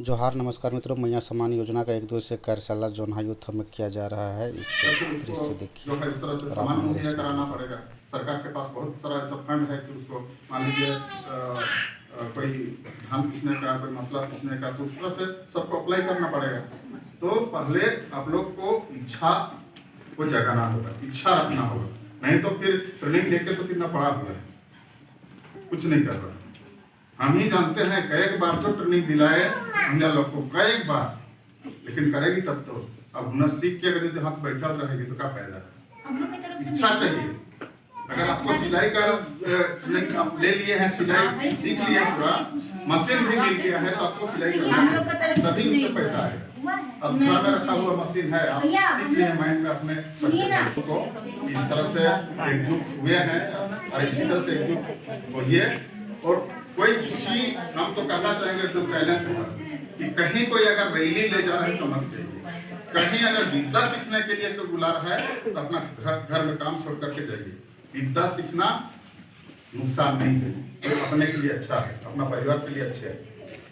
जोहार नमस्कार मित्रों, मैया सम्मान योजना का 1-2 से कार्यशाला जोन्हा यूथ में किया जा रहा है। इसके दृश्य देखिए जो है इस तरह से सामान मुहैया कराना पड़ेगा। सरकार के पास बहुत सारा ऐसा फंड है कि उसको मान लीजिए कोई धान पीसने का, कोई मसला पीसने का, तो उस तरह से सबको अप्लाई करना पड़ेगा। तो पहले आप लोग को इच्छा को जगाना होगा, इच्छा रखना होगा, नहीं तो फिर ट्रेनिंग लेके तो कितना पड़ा हुआ है, कुछ नहीं कर रहा। हम ही जानते हैं कई बार तो ट्रेनिंग दिलाए महिला लोग को, कई बार, लेकिन करेगी तब तो। अब हुनर सीख के अगर यदि हाथ बैठा रहेगी तो क्या फायदा है। इच्छा चाहिए। अगर आपको सिलाई का नहीं आप ले लिए हैं, सिलाई सीख लिए हैं, पूरा मशीन भी मिल गया है, तो आपको सिलाई करना तभी उससे पैसा आएगा। अब घर में रखा हुआ मशीन है, आप सीख लिए माइंड में अपने को इस तरह से एकजुट हुए हैं और इसी तरह से एकजुट होइए। और कोई किसी, हम तो कहना चाहेंगे एकदम चैलेंज के साथ कि कहीं कोई अगर रैली ले जा रहा है तो मत जाइए। कहीं अगर विद्या सीखने के लिए कोई बुला रहा है तो अपना घर में काम छोड़ करके जाइए। विद्या सीखना नुकसान नहीं है, तो अपने के लिए अच्छा है, अपना परिवार के लिए अच्छा है।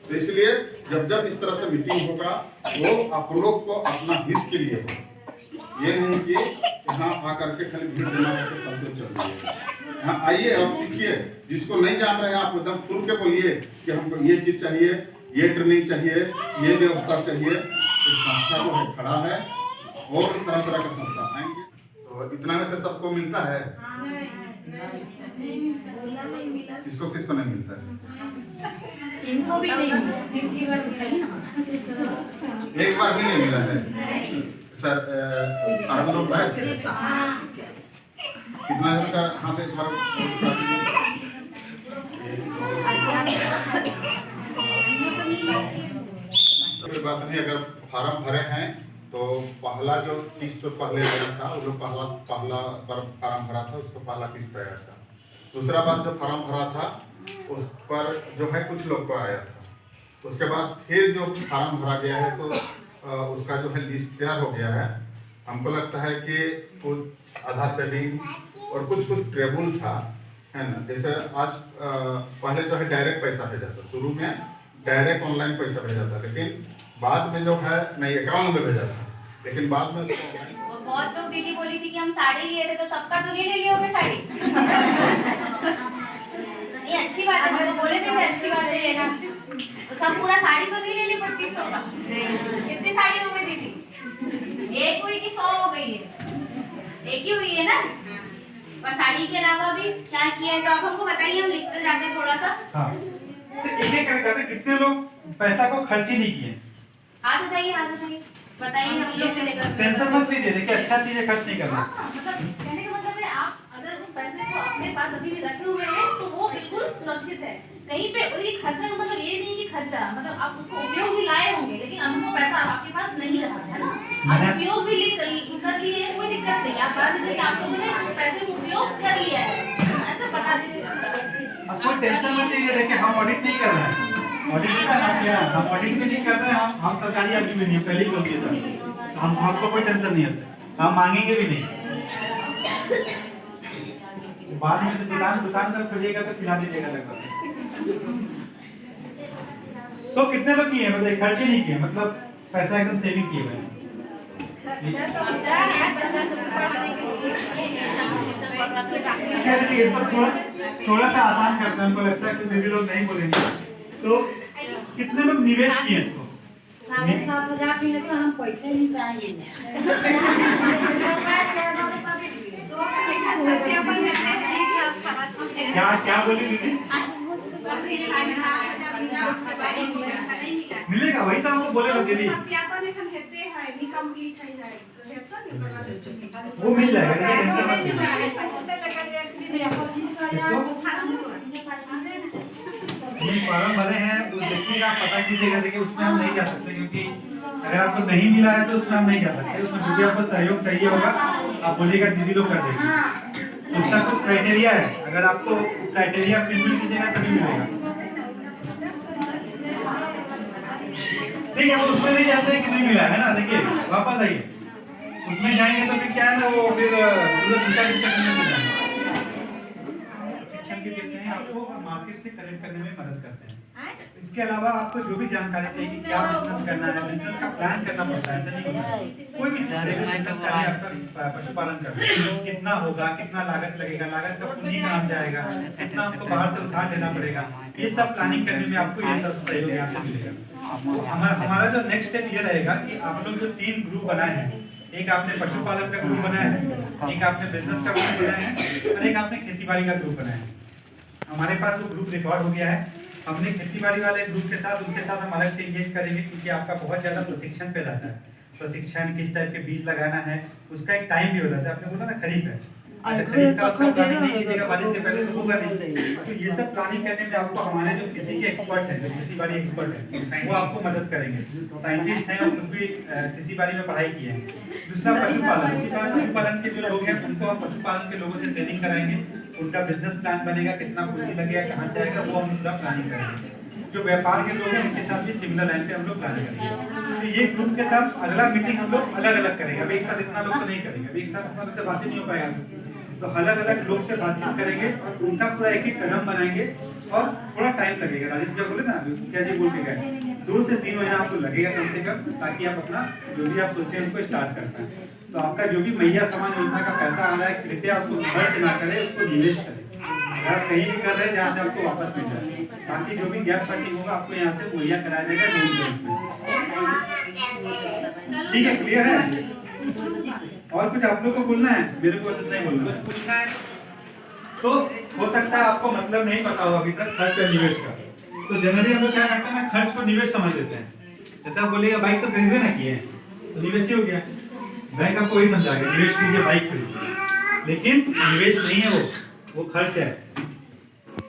तो इसलिए जब इस तरह से मीटिंग होगा वो आप लोग को अपना हित के लिए होगा। ये नहीं कि यहाँ आकर के खाली भीड़ जमा करके चलते चल रही है। हाँ, आइए और सीखिए। जिसको नहीं जान रहे हैं आप एकदम खुल के बोलिए कि हमको ये चीज चाहिए, ये ट्रेनिंग चाहिए, ये व्यवस्था चाहिए। तो संस्था जो है खड़ा है और तरह तरह का संस्था आएंगे। तो इतना में से सबको मिलता है, किसको किसको नहीं मिलता है? इनको भी नहीं मिला, एक बार भी नहीं मिला है सर। कितना का हाथ एक बार कोई बात नहीं। अगर फार्म भरे हैं तो पहला जो किस्त तो पहले आया था, वो जो पहला फार्म भरा था उसका पहला किस्त आया था। दूसरा बार जो फार्म भरा था उस पर जो है कुछ लोग को आया था। उसके बाद फिर जो फार्म भरा गया है तो उसका जो है लिस्ट तैयार हो गया है। हमको लगता है कि कुछ आधार सेटिंग और कुछ ट्रेबल था, है ना। जैसे आज पहले जो है डायरेक्ट पैसा भेजा था, शुरू में डायरेक्ट ऑनलाइन पैसा भेजा था, लेकिन बाद में जो है नहीं अकाउंट में भेजा था, लेकिन बाद में बहुत लोग दीदी बोली थी कि हम साड़ी लिए थे तो सबका तो नहीं ले लिए होंगे साड़ी। नहीं अच्छी बात है, तो बोले थे अच्छी बात है लेना, तो सब पूरा साड़ी तो नहीं ले ली 2500 का। कितनी साड़ी हो गई दीदी? एक हुई कि 100 हो गई है? एक ही हुई है ना। पर साड़ी के अलावा भी क्या किया है तो आप हमको बताइए, हम लिखते जाते हैं थोड़ा सा। हाँ, तो एक करके कितने लोग पैसा को खर्च ही नहीं किए? हाथ उठाइए, हाथ उठाइए, बताइए। हम लोग टेंशन मत लीजिए, देखिए अच्छा चीजें खर्च नहीं करना। मतलब कहने का मतलब है आप अगर उस पैसे को अपने पास अभी भी रखे हुए हैं तो वो बिल्कुल सुरक्षित है। कहीं पे कोई खर्चा का मतलब ये नहीं कि खर्चा मतलब आप उसको उपयोग भी लाए होंगे, लेकिन आपको पैसा आपके पास नहीं रहा है ना, आप उपयोग भी कर लिए, कोई दिक्कत नहीं। आप बता दीजिए कि आप लोगों ने पैसे को उपयोग कर लिया है, ऐसा बता दीजिए। अब कोई टेंशन मत लीजिए, देखिए हम ऑडिट नहीं कर रहे हैं। ऑडिट का नाम क्या है? हम ऑडिट भी नहीं कर रहे हैं, हम सरकारी आदमी भी नहीं, पहले ही बोल दिया था। हमको कोई टेंशन नहीं है, हम मांगेंगे भी नहीं। बाद में से दुकान कर खोलिएगा तो खिला दीजिएगा लगभग। तो कितने लोग किए, मतलब खर्च ही नहीं किए, मतलब पैसा एकदम सेविंग किए हुए हैं। थोड़ा सा आसान करते हैं, हमको लगता है कि दीदी लोग नहीं बोलेंगे। तो कितने लोग निवेश किए इसको? 7,500 मिले तो हम पैसे नहीं पाएंगे। क्या बोली दीदी? मिलेगा, वही तो हमको बोले दीदी। वो मिल जाएगा, फॉर्म भरे हैं उस देखिएगा, पता कीजिएगा। देखिए उसमें हम नहीं जा सकते, क्योंकि अगर आपको नहीं मिला है तो उसमें हम नहीं जा सकते। उसमें जो भी आपको सहयोग चाहिए होगा आप बोलिएगा, दीदी लोग कर देंगे। उसका कुछ क्राइटेरिया है, अगर आपको क्राइटेरिया फिल कीजिएगा तभी मिलेगा। ठीक है, उसमें नहीं जाते हैं कि नहीं मिला है ना। देखिए वापस आइए, उसमें जाएंगे तो फिर क्या है ना, वो फिर शिक्षण की देते हैं आपको और मार्केट से कनेक्ट करने में मदद करते हैं। इसके अलावा आपको जो भी जानकारी चाहिए कि क्या बिजनेस करना है, बिजनेस का प्लान करना पड़ता है। ऐसा नहीं होता कोई भी बिजनेस करना है, आपका पशुपालन करना है, कितना होगा, कितना लागत लगेगा, लागत का पूंजी कहाँ से आएगा, कितना आपको बाहर से उधार लेना पड़ेगा, ये सब प्लानिंग करने में आपको ये सब सहयोग यहाँ से मिलेगा। हमारा जो नेक्स्ट स्टेप ये रहेगा कि आप लोग जो 3 ग्रुप बनाए हैं, एक आपने पशुपालन का ग्रुप बनाया है, एक आपने बिजनेस का ग्रुप बनाया है और एक आपने खेतीबाड़ी का ग्रुप बनाया है। हमारे पास वो ग्रुप रिकॉर्ड हो गया है। हमने खेतीबाड़ी वाले ग्रुप के साथ उनके साथ हम अलग से इंगेज करेंगे, क्योंकि आपका बहुत ज़्यादा प्रशिक्षण पे रहता है। प्रशिक्षण किस टाइप के बीज लगाना है, उसका एक टाइम भी होता है। आपने बोला ना खरीफ है, खरीफ का उसका प्लानिंग नहीं कीजिएगा, बारिश से पहले तो होगा नहीं। तो ये सब प्लानिंग करने में आपको हमारे जो कृषि के एक्सपर्ट हैं, जो खेतीबाड़ी एक्सपर्ट हैं, वो आपको मदद करेंगे। साइंटिस्ट हैं और खुद भी कृषिबाड़ी में पढ़ाई किए हैं। दूसरा पशुपालन के जो लोग हैं उनको हम पशुपालन के लोगों से ट्रेनिंग कराएंगे, उनका बिजनेस प्लान बनेगा, कितना पूंजी लगेगा, कहाँ से आएगा, वो हम पूरा प्लानिंग करेंगे। जो व्यापार के लोग हैं उनके साथ भी सिमिलर लाइन पे हम लोग प्लान करेंगे। तो ये ग्रुप के साथ अगला मीटिंग हम लोग अलग अलग करेंगे। अभी एक साथ इतना लोग तो नहीं करेंगे, अभी एक साथ अपना से बातें नहीं हो पाएगा। तो अलग अलग लोग से बातचीत करेंगे और उनका पूरा एक एक कदम बनाएंगे और थोड़ा टाइम लगेगा। राजेश जी बोले ना, क्या जी बोल के गए, 2 से 3 महीना आपको लगेगा कम से कम, ताकि आप अपना जो भी आप सोचे हैं उसको स्टार्ट कर पाएं। तो आपका जो भी मैया समान योजना का पैसा आ रहा है, कृपया उसको खर्च ना करें, उसको निवेश करें। अगर कहीं भी कर रहे हैं जहाँ से आपको वापस मिल जाए, ताकि जो भी गैप फंडिंग होगा आपको यहाँ से मुहैया कराया जाएगा लोन के रूप में। ठीक है, क्लियर है? और कुछ आप लोग को बोलना है? मेरे को कुछ नहीं बोलना, कुछ पूछना है तो हो सकता है आपको मतलब नहीं पता हो अभी तक खर्च और निवेश का। तो जनरली हम लोग क्या करते हैं ना, खर्च को निवेश समझ लेते हैं। जैसे आप बोलेगा बाइक तो खरीदे ना किए तो निवेश ही हो गया, बैंक आपको वही समझाएगा निवेश कीजिए, बाइक खरीदिए। लेकिन निवेश नहीं है, वो खर्च है।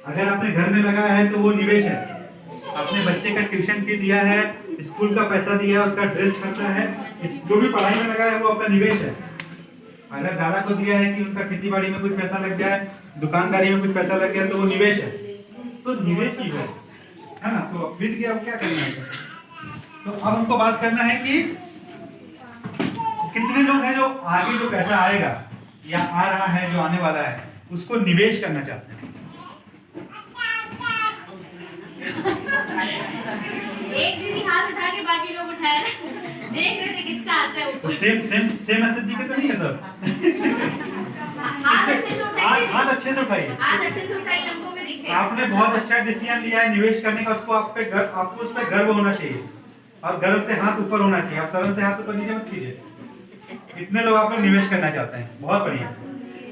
अगर आपने घर में लगाया है तो वो निवेश है। अपने बच्चे का ट्यूशन फी दिया है, स्कूल का पैसा दिया है, उसका ड्रेस खर्चा है, जो भी पढ़ाई में लगा है वो आपका निवेश है। अगर दादा को दिया है कि उनका खेतीबाड़ी में कुछ पैसा लग गया है, दुकानदारी में कुछ पैसा लग गया, तो वो निवेश है। तो निवेश ही है ना। तो फिर क्या अब क्या करना है? तो अब हमको बात करना है कि कितने लोग हैं जो आगे जो पैसा आएगा या आ रहा है, जो आने वाला है, उसको निवेश करना चाहते हैं। एक दीदी हाथ उठा के बाकी लोग उठाए, देख रहे थे किसका आता है ऊपर। सेम मैसेज जी के तो नहीं है सर? हाथ अच्छे से उठाइए, हाथ अच्छे से उठाइए, हाथ अच्छे से उठाइए, हमको भी दिखे। आपने बहुत अच्छा डिसीजन लिया है निवेश करने का। उसको आपको उस पर गर्व होना चाहिए और गर्व से हाथ ऊपर होना चाहिए। आप शर्म से हाथ ऊपर नीचे मत कीजिए। कितने लोग आप लोग निवेश करना चाहते हैं? बहुत बढ़िया।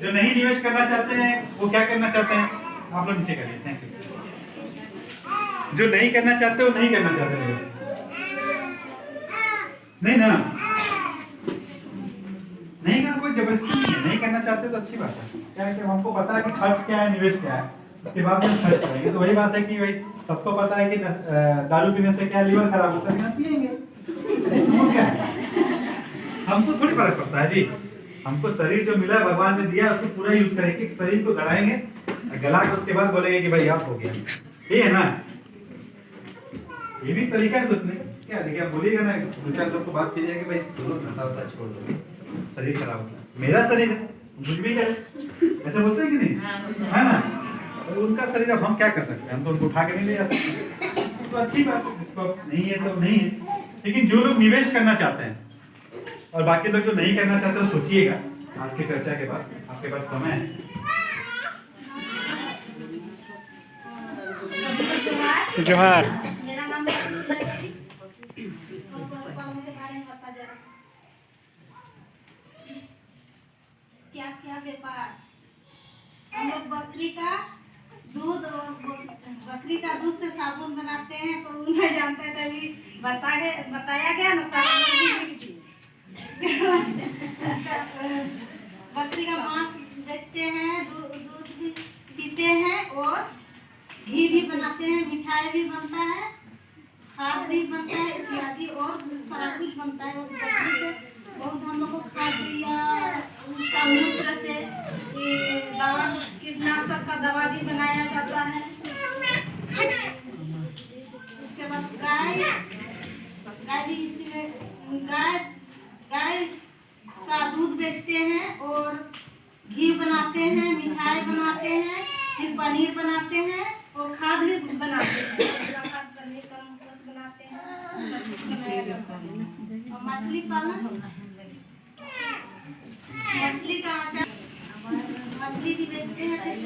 जो नहीं निवेश करना चाहते हैं वो क्या करना चाहते हैं? आप लोग नीचे करिए। Thank you. जो नहीं करना चाहते वो नहीं करना चाहते, नहीं ना, नहीं करना कोई जबरदस्ती नहीं है। नहीं करना चाहते तो अच्छी बात है। क्या है कि हमको पता है कि खर्च क्या है, निवेश क्या है, उसके बाद में खर्च करेंगे। तो वही बात है कि भाई सबको पता है कि दारू पीने से क्या लीवर खराब होता है, पिएंगे। क्या है, हमको थोड़ी फर्क पड़ता है जी। हमको शरीर जो मिला भगवान ने दिया उसको पूरा यूज करेंगे। शरीर को गलाएंगे, गला के उसके बाद बोलेंगे कि भाई आप हो गया। ये है ना, ये भी तरीका है सोचने। क्या देखिए, आप बोलिएगा ना 2-4 लोग को बात कीजिएगा कि भाई छोड़ो, नशा वशा छोड़ दो, शरीर खराब होता है। मेरा शरीर है, कुछ भी करे, ऐसे बोलते हैं कि नहीं, है ना? तो उनका शरीर, अब हम क्या कर सकते हैं? हम तो उनको उठा के नहीं ले जा सकते। तो अच्छी बात है, जिसको नहीं है तो नहीं है। लेकिन जो लोग निवेश करना चाहते हैं और बाकी लोग जो नहीं करना चाहते, वो सोचिएगा आज की चर्चा के बाद, आपके पास समय है। जोहार। मेरा नाम पशुपालन के बारे में बता जरा। क्या क्या व्यापार? हम लोग बकरी का दूध और बकरी का दूध से साबुन बनाते हैं। तो उन्हें जानते थे, अभी बताया गया ना। बकरी का मांस बेचते हैं, दूध भी पीते हैं और घी भी बनाते हैं, मिठाई भी बनता है, खाद भी बनता है इत्यादि, और सारा कुछ बनता है। और बकरी से बहुत हम लोग को खाद या उसका मूत्र से दवा, कीटनाशक का दवा भी बनाया जाता है। उसके बाद गाय भी इसी में गाय का दूध बेचते हैं और घी बनाते हैं, मिठाई बनाते हैं, फिर पनीर बनाते हैं वो खाद भी बनाते हैं, खाद बने कंपोस्ट बनाते हैं, सब कुछ बनाया जाता है। और मछली पालन, मछली का आचार, मछली भी बेचते हैं। फिर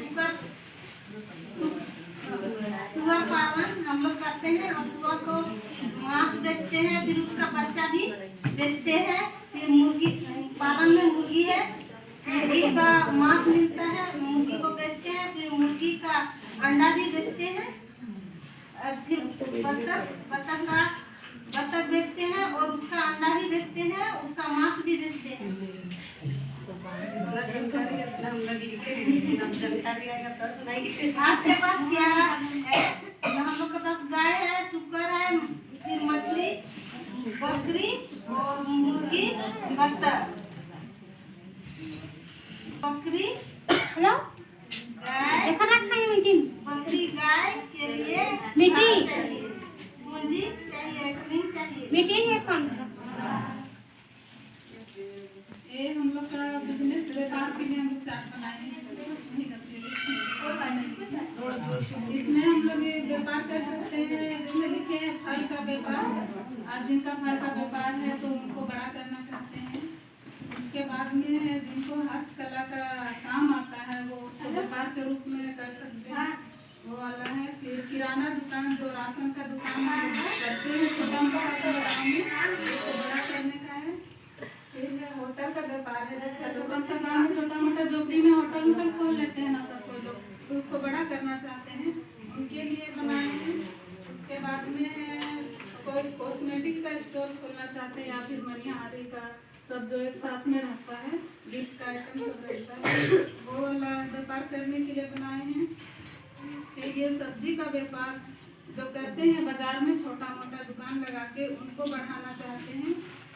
सुअर पालन हम लोग करते हैं और सुअर को मांस बेचते हैं, फिर उसका बच्चा भी बेचते हैं। फिर मुर्गी पालन में मुर्गी है, मुर्गी का मांस मिलता है, मुर्गी को बेचते हैं। फिर मुर्गी का अंडा भी बेचते हैं। और फिर बत्तख बेचते हैं और उसका अंडा भी बेचते हैं, उसका मांस भी बेचते हैं। आपके पास क्या है? हम लोग के पास गाय है, सुकर है, फिर मछली, बकरी और मुर्गी, बत्तख। बकरी गाय, बकरी गाय के लिए घास चाहिए, पूंजी चाहिए, क्लीन चाहिए। ये हम लोग का बिजनेस व्यापार के लिए हम लोग चार्ट बनाए हैं, नहीं करते हैं। इसमें हम लोग ये व्यापार कर सकते हैं, जैसे लिखे हैं फल का व्यापार, और जिनका फल का व्यापार है तो उनको बड़ा करना चाहते हैं। उसके बाद में जिनको हस्तकला का काम आता है वो व्यापार के रूप में कर सकते हैं, वो वाला है। फिर किराना दुकान, जो राशन का दुकान करते हैं छोटा मोटा गाँव में, उसको बड़ा करने का है। फिर होटल का व्यापार है, जैसे दुकान का गाँव में छोटा मोटा झोपड़ी में होटल खोल लेते हैं ना सब कोई लोग, तो उसको बड़ा करना चाहते हैं, उनके लिए बनाए हैं। उसके बाद में कोई कॉस्मेटिक का स्टोर खोलना चाहते हैं, या फिर मनिहारी का, सब जो एक साथ में रहता है, गिफ्ट का आइटम सब रहता है, वो वाला व्यापार करने के लिए बनाए हैं। फिर ये सब्जी का व्यापार जो करते हैं बाजार में छोटा मोटा दुकान लगा के, उनको बढ़ाना चाहते हैं।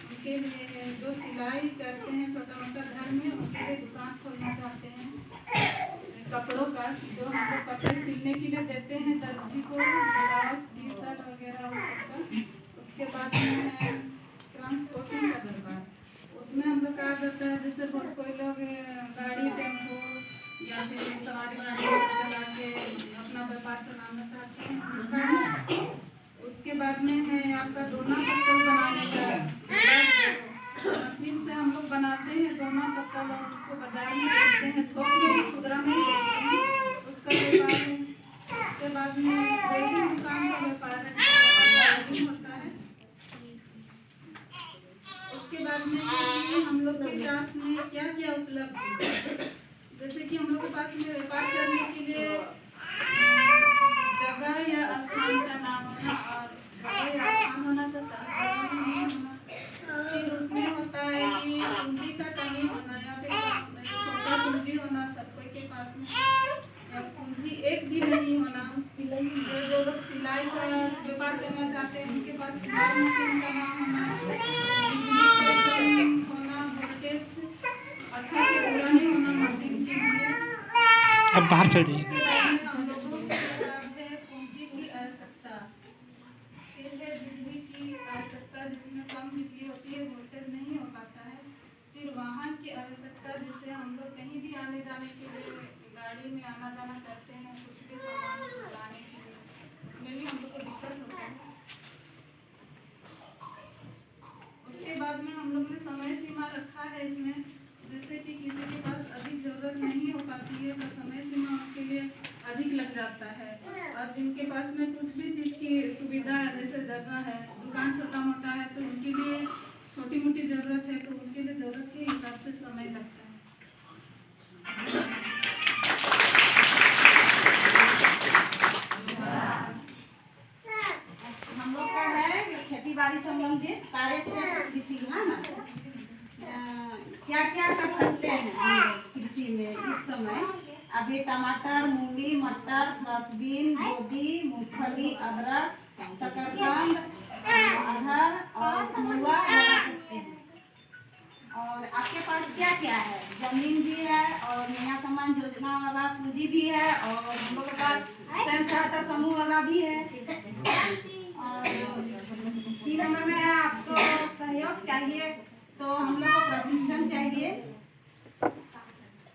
उनके लिए जो सिलाई करते हैं छोटा मोटा घर में, उनके लिए दुकान खोलना चाहते हैं। कपड़ों का, जो हम लोग कपड़े सिलने के लिए देते हैं दर्जी को, ब्लाउज, टी शर्ट वगैरह वो सबका। उसके बाद में ट्रांसपोर्टिंग का व्यापार, उसमें हम लोग कहा जाता है, जैसे बहुत कोई लोग गाड़ी, टेम्पो या फिर सवारी गाड़ी चला के अपना व्यापार चलाना चाहते हैं। उसके बाद में है आपका दोना पत्तल बनाने का मशीन से हम लोग बनाते हैं दोना पत्तल, और उसको बाजार में बेचते हैं, थोक में खुदरा में बेचते हैं, उसका व्यापार है। उसके बाद में वेल्डिंग दुकान का व्यापार है, वेल्डिंग होता है। उसके बाद में हम लोग के पास में क्या क्या उपलब्ध है, जैसे कि हम लोग के पास में व्यापार करने के लिए जगह या स्थान का नाम होना, और जगह या स्थान होना तो सरकार में नहीं होना। फिर उसमें होता है कि पूंजी का कमी होना, या फिर छोटा पूंजी होना सब कोई के पास में, या पूंजी एक भी नहीं होना। जो लोग सिलाई का व्यापार करना चाहते हैं उनके पास सिलाई मशीन का नाम होना, बिजली का होना, वोल्टेज अच्छा से पूरा नहीं होना मशीन के लिए। अब बाहर चल रही है। हम लोगों को है पूंजी की आवश्यकता, फिर है बिजली की आवश्यकता, जिसमें कम बिजली होती है, वोल्टेज नहीं हो पाता है। फिर वाहन की आवश्यकता, जिससे हम लोग कहीं भी आने जाने के लिए गाड़ी में आना जाना करते हैं, कुछ भी सामान लाने के लिए, उसमें भी हम लोग को दिक्कत होता है। उसके बाद में हम लोग ने समय सीमा रखा है इसमें, जैसे कि किसी के पास अधिक ज़रूरत नहीं हो पाती है तो समय सीमा उनके लिए अधिक लग जाता है। और जिनके पास में कुछ भी चीज़ की सुविधा है, जैसे जगह है, दुकान छोटा मोटा है, तो उनके लिए छोटी मोटी ज़रूरत है, तो उनके लिए ज़रूरत के हिसाब से समय लगता है। हम लोग का है खेती बाड़ी संबंधित कार्य क्षेत्र कृषि है ना, क्या क्या कर सकते हैं हम लोग कृषि में इस समय? अभी टमाटर, मूली, मटर, फ्रेंचबीन, गोभी, मूंगफली, अदरक, शकरकंद, अरहर और मुआ लगा सकते हैं। और आपके पास क्या क्या है? जमीन भी है और नया सामान योजना वाला पूंजी भी है, और हम लोग के पास स्वयं सहायता समूह वाला भी है। और 3 नंबर में आपको सहयोग चाहिए तो हम लोग को प्रशिक्षण चाहिए।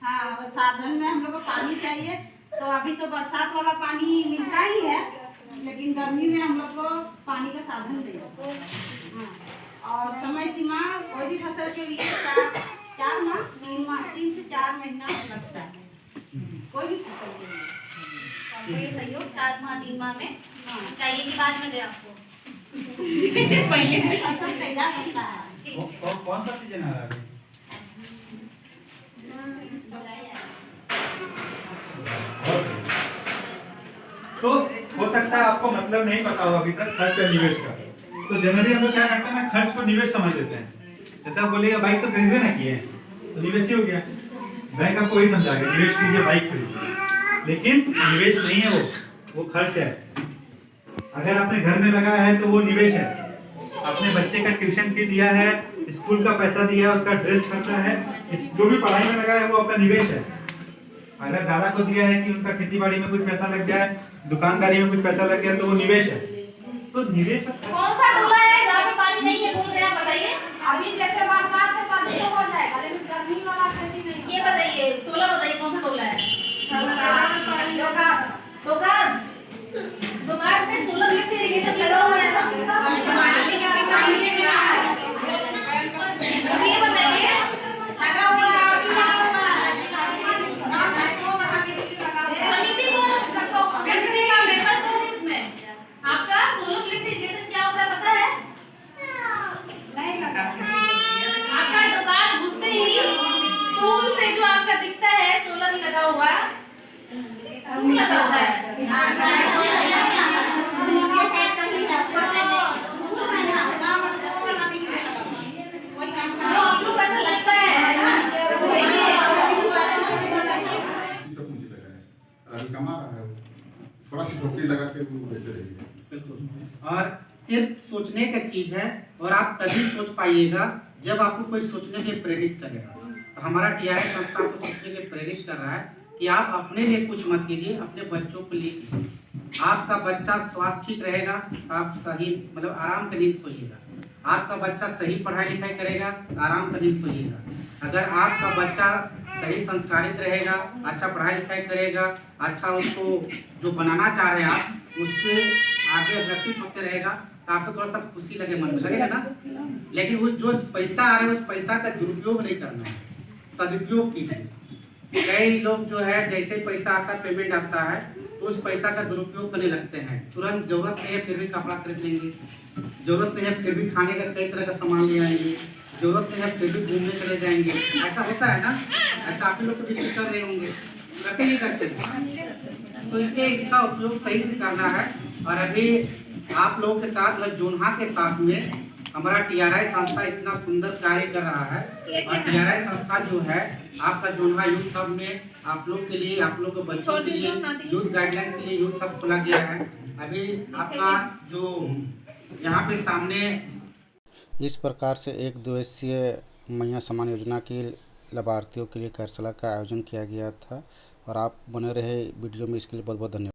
हाँ, और साधन में हम लोग को पानी चाहिए, तो अभी तो बरसात वाला पानी मिलता ही है, लेकिन गर्मी में हम लोग को पानी का साधन नहीं है। हाँ। और समय सीमा कोई भी फसल के लिए 4 माह 3 से 4 महीना लगता है, कोई भी फसल के लिए। तो ये सहयोग 4 माह 3 माह में चाहिए कि बाद में दे आपको पहले फसल तैयार होता है। कौन सा सीजन आ रहा है? तो हो सकता है आपको मतलब नहीं पता हो अभी तक खर्च और निवेश का। तो जनरली हम लोग क्या करते हैं ना, खर्च को निवेश समझ लेते हैं। जैसे आप बोलेगा बाइक तो खरीदे ना किए तो निवेश ही हो गया। बैंक आपको वही समझाएगा निवेश कीजिए, बाइक खरीदिए, लेकिन निवेश नहीं है, वो खर्च है। अगर आपने घर में लगाया है तो वो निवेश है। अपने बच्चे का ट्यूशन फी दिया है, स्कूल का पैसा दिया है, उसका ड्रेस खर्चा है, जो भी पढ़ाई में लगाया है वो आपका निवेश है। अगर दादा को दिया है कि उनका खेती बाड़ी में कुछ पैसा लग गया है, दुकानदारी में कुछ पैसा लग गया तो वो निवेश है। तो निवेश कौन सा टोला है जहाँ पे पानी नहीं है, बोल रहे हैं, बताइए। अभी जैसे बरसात है तब तो हो जाएगा, लेकिन गर्मी वाला खेती नहीं। ये बताइए, टोला बताइए कौन सा टोला है? दोगाड़ में सोलर लिफ्ट इरिगेशन लगा हुआ है ना? अब ये बताइए, लगा हुआ है समिति को समिति का मेंबर कौन है इसमें? आपका सोलर लिफ्ट इरिगेशन क्या होता है पता है? नहीं लगा। आपका दुकान घुसते ही टूल से जो आपका दिखता है सोलर लगा हुआ, टूल लगा हुआ है। जो आप लोग को ऐसा लगता है ना, सब मुझे लगा है अभी कमा रहा है, थोड़ा सी झोपड़ी लगा के वो बेच रही है। बिल्कुल। और सिर्फ सोचने का चीज है, और आप तभी सोच पाइएगा जब आपको कोई सोचने के प्रेरित करेगा। तो हमारा टीआरआई संस्था आपको सोचने के प्रेरित कर रहा है कि आप अपने लिए कुछ मत कीजिए, अपने बच्चों के लिए कीजिए। आपका बच्चा स्वास्थ्य ठीक रहेगा, आप सही मतलब आराम का नींद सोइएगा। आपका बच्चा सही पढ़ाई लिखाई करेगा, आराम का नींद सोइएगा। अगर आपका बच्चा सही संस्कारित रहेगा, अच्छा पढ़ाई लिखाई करेगा, अच्छा उसको जो बनाना चाह रहे हैं आप उसके आगे अग्रसित होते रहेगा, तो आपको थोड़ा सा खुशी लगे, मन में लगेगा ना। लेकिन उस जो पैसा आ रहा है उस पैसा का दुरुपयोग नहीं करना है, सदुपयोग कीजिए। कई लोग जो है जैसे पैसा आता है, पेमेंट आता है, तो उस पैसा का दुरुपयोग करने लगते हैं। तुरंत जरूरत नहीं है फिर भी कपड़ा खरीद लेंगे, जरूरत नहीं है फिर भी खाने का कई तरह का सामान ले आएंगे, जरूरत नहीं है फिर भी घूमने चले जाएंगे। ऐसा होता है ना, ऐसा आप लोग को भी कर रहे होंगे, करते नहीं करते। तो इसलिए इसका उपयोग सही से करना है। और अभी आप लोगों के साथ जोन्हा के साथ में हमारा टीआरआई संस्था इतना सुंदर कार्य कर रहा है। और टीआरआई संस्था जो है आपका जोन्हा यूथ हब में आप लोग के लिए, आप लोग के बच्चों के लिए यूथ गाइडलाइंस के लिए यूथ हब खोला गया है। अभी आपका जो यहाँ पे सामने इस प्रकार से 1 दिवसीय मैया सम्मान योजना के लाभार्थियों के लिए कार्यशाला का आयोजन किया गया था। और आप बने रहे वीडियो में, इसके लिए बहुत बहुत धन्यवाद।